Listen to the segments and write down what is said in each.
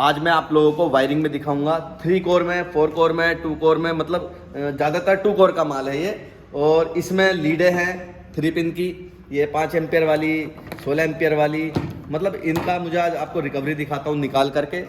आज मैं आप लोगों को वायरिंग में दिखाऊंगा 3 कोर में, 4 कोर में, 2 कोर में, मतलब ज़्यादातर 2 कोर का माल है ये। और इसमें लीडें हैं 3 पिन की, ये 5 एम्पियर वाली, 16 एम्पियर वाली, मतलब इनका मुझे आज आपको रिकवरी दिखाता हूँ निकाल करके।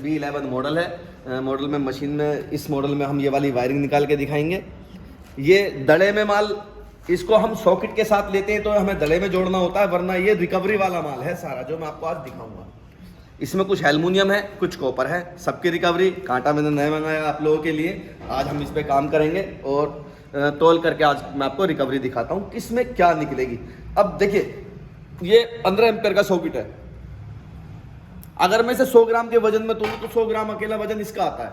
B11 मॉडल है, मॉडल में मशीन में, इस मॉडल में हम ये वाली वायरिंग निकाल के दिखाएंगे। ये दड़े में माल, इसको हम सॉकेट के साथ लेते हैं तो हमें दड़े में जोड़ना होता है, वरना ये रिकवरी वाला माल है सारा जो मैं आपको आज दिखाऊंगा। इसमें कुछ एल्युमिनियम है, कुछ कॉपर है, सबकी रिकवरी। कांटा मैंने नया मंगाया आप लोगों के लिए, आज हम इस पे काम करेंगे और तोल करके आज मैं आपको रिकवरी दिखाता हूँ किसमें क्या निकलेगी। अब देखिए ये 15 एम्पियर का सॉकेट है, अगर मैं इसे 100 ग्राम के वजन में तोलूं तो 100 ग्राम अकेला वजन इसका आता है।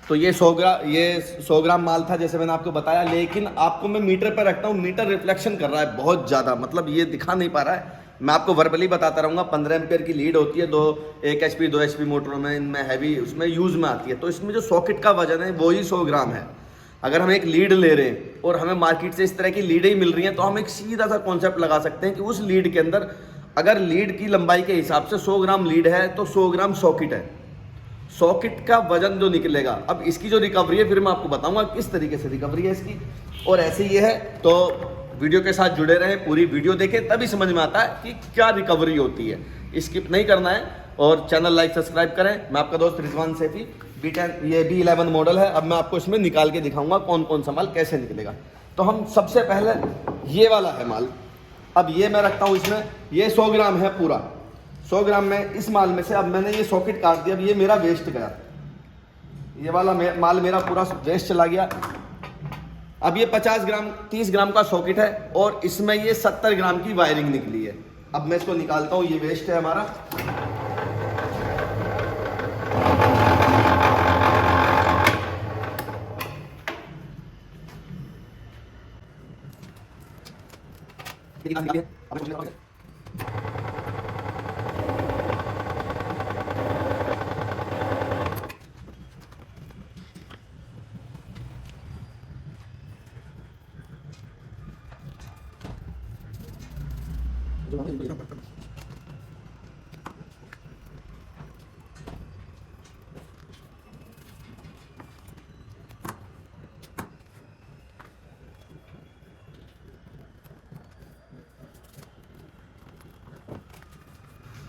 तो ये 100 ग्राम माल था जैसे मैंने आपको बताया, लेकिन आपको मैं मीटर पर रखता हूँ, मीटर रिफ्लेक्शन कर रहा है बहुत ज़्यादा, मतलब ये दिखा नहीं पा रहा है। मैं आपको वर्बली बताता रहूँगा। 15 एम्पियर की लीड होती है, 1 HP 2 HP मोटरों में, इनमें हैवी उसमें यूज़ में आती है। तो इसमें जो सॉकेट का वजन है वो ही 100 ग्राम है। अगर हम एक लीड ले रहे हैं और हमें मार्केट से इस तरह की लीडें ही मिल रही हैं तो हम एक सीधा सा कॉन्सेप्ट लगा सकते हैं कि उस लीड के अंदर अगर लीड की लंबाई के हिसाब से 100 ग्राम लीड है तो 100 ग्राम सॉकेट है। सॉकेट का वजन जो निकलेगा, अब इसकी जो रिकवरी है फिर मैं आपको बताऊंगा किस तरीके से रिकवरी है इसकी। और ऐसे ही है तो वीडियो के साथ जुड़े रहें, पूरी वीडियो देखें, तभी समझ में आता है कि क्या रिकवरी होती है। स्किप नहीं करना है और चैनल लाइक सब्सक्राइब करें। मैं आपका दोस्त रिजवान सैफी। ये B11 मॉडल है। अब मैं आपको इसमें निकाल के दिखाऊंगा कौन कौन सा माल कैसे निकलेगा। तो हम सबसे पहले ये वाला है माल, अब ये मैं रखता हूँ इसमें, ये 100 ग्राम है पूरा। 100 ग्राम में इस माल में से अब मैंने ये सॉकेट काट दिया, अब ये मेरा वेस्ट गया, ये वाला माल मेरा पूरा वेस्ट चला गया। अब ये 50 ग्राम 30 ग्राम का सॉकेट है और इसमें ये 70 ग्राम की वायरिंग निकली है। अब मैं इसको निकालता हूँ, ये वेस्ट है हमारा।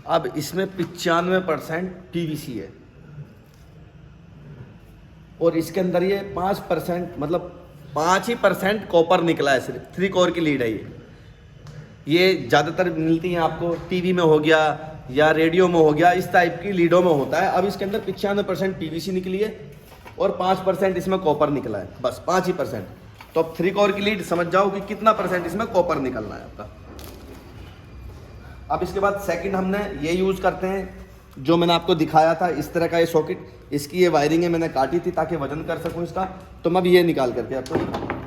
अब इसमें 95% PVC है और इसके अंदर ये 5% मतलब 5% कॉपर निकला है। सिर्फ 3 कोर की लीड है ये ज़्यादातर मिलती हैं आपको टीवी में हो गया या रेडियो में हो गया, इस टाइप की लीडों में होता है। अब इसके अंदर 95% PVC निकली है और 5% इसमें कॉपर निकला है, बस 5%। तो अब 3 कोर की लीड समझ जाओ कि कितना % इसमें कॉपर निकलना है आपका। अब इसके बाद सेकंड हमने ये यूज़ करते हैं जो मैंने आपको दिखाया था, इस तरह का ये सॉकेट, इसकी ये वायरिंग है, मैंने काटी थी ताकि वजन कर सकूं इसका। तो मैं भी ये निकाल करके आपको दिखाऊंगा।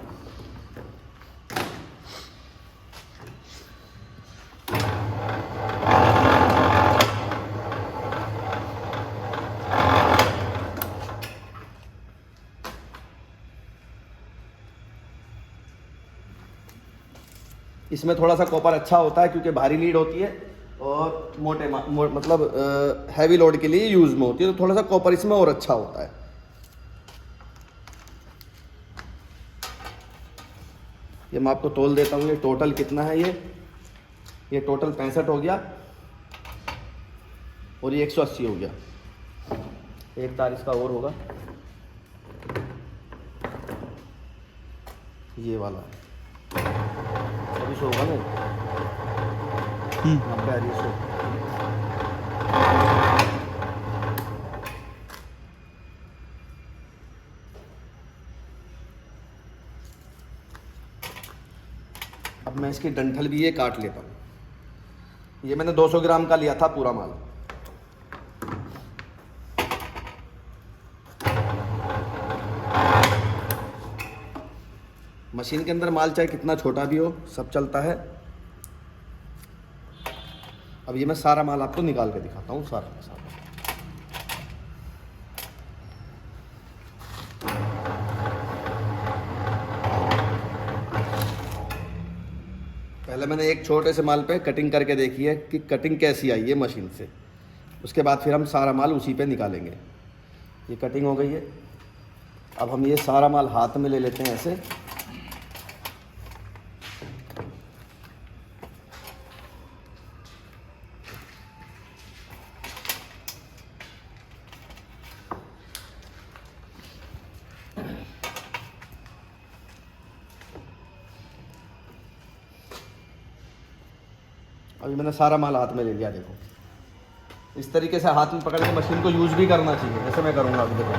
इसमें थोड़ा सा कॉपर अच्छा होता है क्योंकि भारी लीड होती है और मतलब हैवी लोड के लिए यूज़ में होती है, तो थोड़ा सा कॉपर इसमें और अच्छा होता है। ये मैं आपको तोल देता हूँ, ये टोटल कितना है, ये टोटल 65 हो गया और ये 180 हो गया। एक तार इसका और होगा, ये वाला 100 होगा ना, 90 100। अब मैं इसकी डंठल भी ये काट लेता हूँ। ये मैंने 200 ग्राम का लिया था पूरा माल। मशीन के अंदर माल चाहे कितना छोटा भी हो सब चलता है। अब ये मैं सारा माल आपको निकाल के दिखाता हूँ, सारा का सारा। पहले मैंने एक छोटे से माल पे कटिंग करके देखी है कि कटिंग कैसी आई है मशीन से। उसके बाद फिर हम सारा माल उसी पे निकालेंगे। ये कटिंग हो गई है। अब हम ये सारा माल हाथ में ले लेते हैं ऐसे। अभी मैंने सारा माल हाथ में ले लिया। देखो इस तरीके से हाथ में पकड़ के मशीन को यूज भी करना चाहिए, जैसे मैं करूँगा अभी। देखो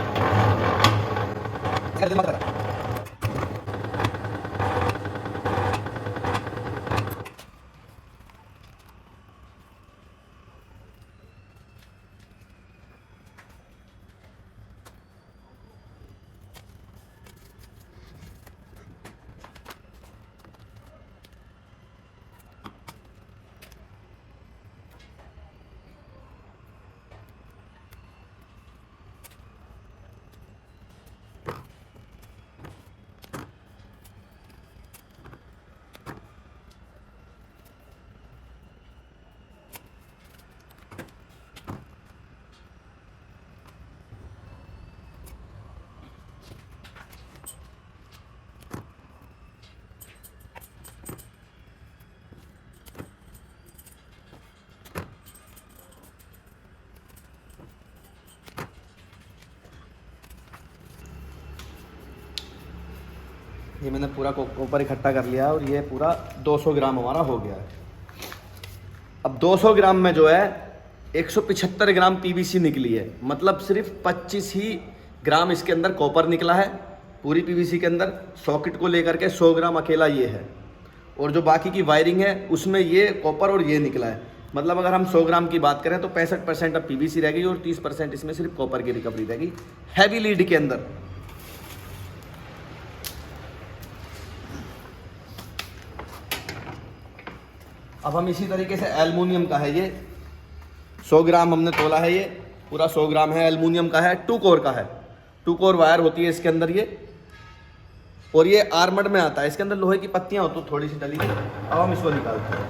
ये मैंने पूरा कॉपर इकट्ठा कर लिया और ये पूरा 200 ग्राम हमारा हो गया है। अब 200 ग्राम में जो है 175 ग्राम पीवीसी निकली है, मतलब सिर्फ 25 ही ग्राम इसके अंदर कॉपर निकला है पूरी पीवीसी के अंदर। सॉकेट को लेकर के 100 ग्राम अकेला ये है, और जो बाकी की वायरिंग है उसमें ये कॉपर और ये निकला है। मतलब अगर हम 100 ग्राम की बात करें तो 65% अब पीवीसी रहेगी और 30% इसमें सिर्फ कॉपर की रिकवरी रहेगी हैवी लीड के अंदर। अब हम इसी तरीके से एल्युमिनियम का है, ये 100 ग्राम हमने तोला है, ये पूरा 100 ग्राम है, एल्युमिनियम का है, 2 कोर का है। 2 कोर वायर होती है इसके अंदर ये, और ये आर्मर्ड में आता है। इसके अंदर लोहे की पत्तियां होती हैं थोड़ी सी डली हुई। अब हम इसको निकालते हैं।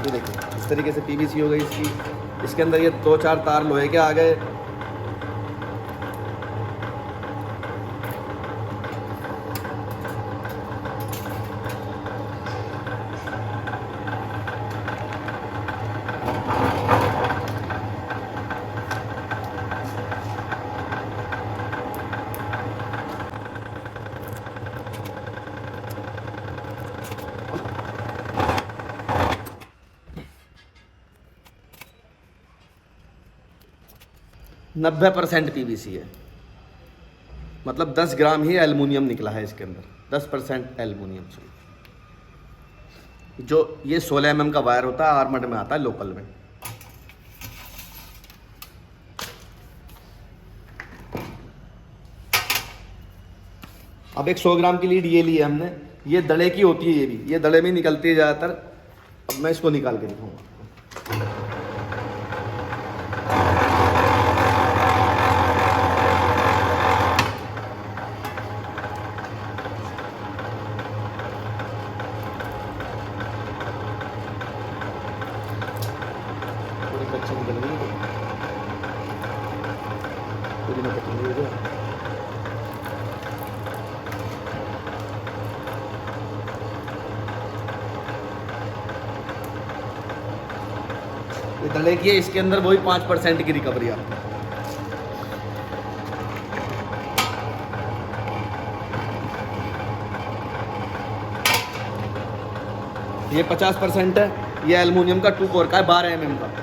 ये देखिए इस तरीके से पीवीसी हो गई इसकी। इसके अंदर ये 2-4 तार लोहे के आ गए। नब्बे 90% पीवीसी है, मतलब 10 ग्राम ही एल्युमिनियम निकला है इसके अंदर। 10% एल्युमिनियम। जो ये 16 mm का वायर होता है, आर्मर्ड में आता है, लोकल में। अब एक 100 ग्राम की लीड ये ली है हमने। ये दड़े की होती है, ये भी ये दड़े में निकलती है ज़्यादातर। अब मैं इसको निकाल के दिखाऊंगा। कच्ची निकल गई, पूरी में कच्ची निकल गई। ये दड़े की है, इसके अंदर वही 5% की रिकवरी आपको। ये 50% है। ये एल्युमिनियम का 2 कोर का है, 12 mm का।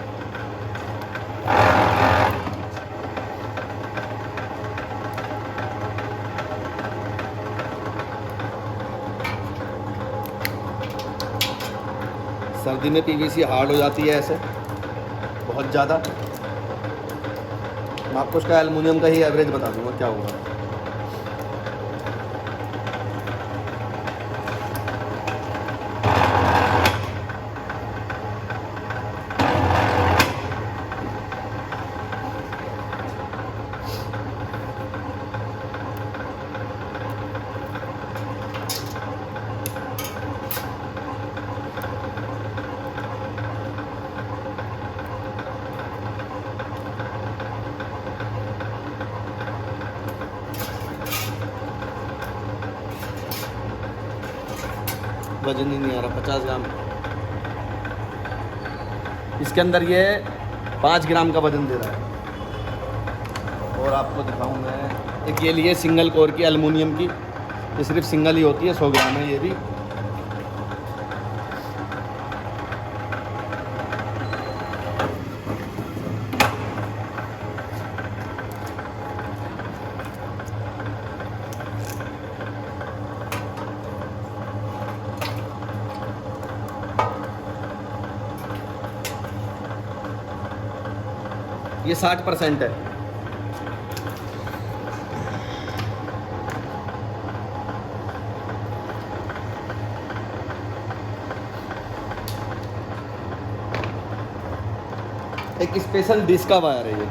सर्दी में पीवीसी हार्ड हो जाती है ऐसे बहुत ज़्यादा। मैं आपको उसका एल्युमिनियम का ही एवरेज बता दूंगा क्या होगा। वजन ही नहीं आ रहा, 50 ग्राम। इसके अंदर ये 5 ग्राम का वजन दे रहा है। और आपको दिखाऊँ मैं, एक ये लिए सिंगल कोर की एल्युमिनियम की, ये सिर्फ सिंगल ही होती है, 100 ग्राम है ये भी। ये 60% है। एक स्पेशल डिस्क का वायर है ये।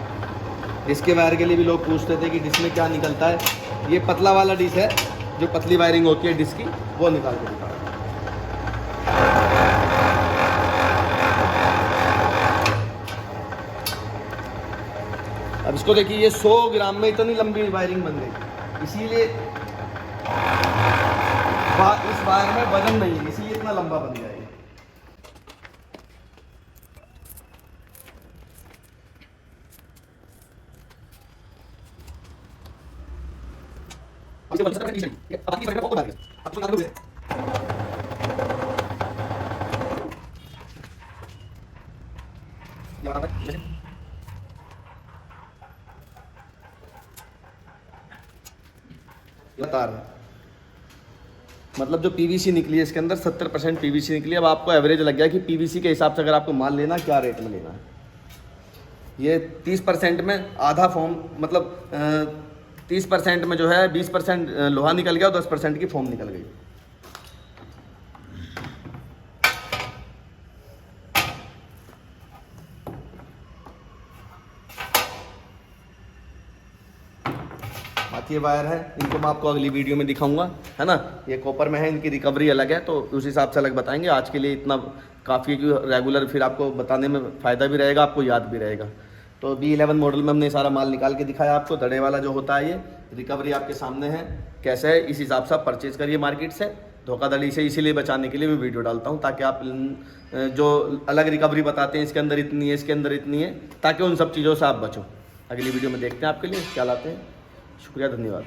डिस्क के वायर के लिए भी लोग पूछते थे कि डिस्क में क्या निकलता है। ये पतला वाला डिस्क है, जो पतली वायरिंग होती है डिस्क की, वो निकाल के दिखा। अब इसको देखिए, ये 100 ग्राम में इतनी लंबी वायरिंग बन गई, इसीलिए इस वायर में वजन नहीं है, इसीलिए इतना लंबा बन गया है। तार है, मतलब जो पीवीसी निकली है इसके अंदर 70% पीवीसी निकली है। अब आपको एवरेज लग गया कि पीवीसी के हिसाब से अगर आपको माल लेना, क्या रेट में लेना है। ये 30% में आधा फोम, मतलब 30% में जो है 20% लोहा निकल गया और 10% की फोम निकल गई। बाकी ये वायर है, इनको मैं आपको अगली वीडियो में दिखाऊंगा, है ना। ये कॉपर में है, इनकी रिकवरी अलग है, तो उस हिसाब से अलग बताएंगे। आज के लिए इतना काफ़ी है कि रेगुलर फिर आपको बताने में फ़ायदा भी रहेगा, आपको याद भी रहेगा। तो B11 मॉडल में हमने सारा माल निकाल के दिखाया आपको। दड़े वाला जो होता है, ये रिकवरी आपके सामने है कैसे है, इस हिसाब से आप परचेज़ करिए मार्केट से। धोखाधड़ी से इसीलिए बचाने के लिए मैं वीडियो डालता हूँ, ताकि आप जो अलग रिकवरी बताते हैं, इसके अंदर इतनी है, इसके अंदर इतनी है, ताकि उन सब चीज़ों से आप बचो। अगली वीडियो में देखते हैं आपके लिए क्या लाते हैं। शुक्रिया, धन्यवाद।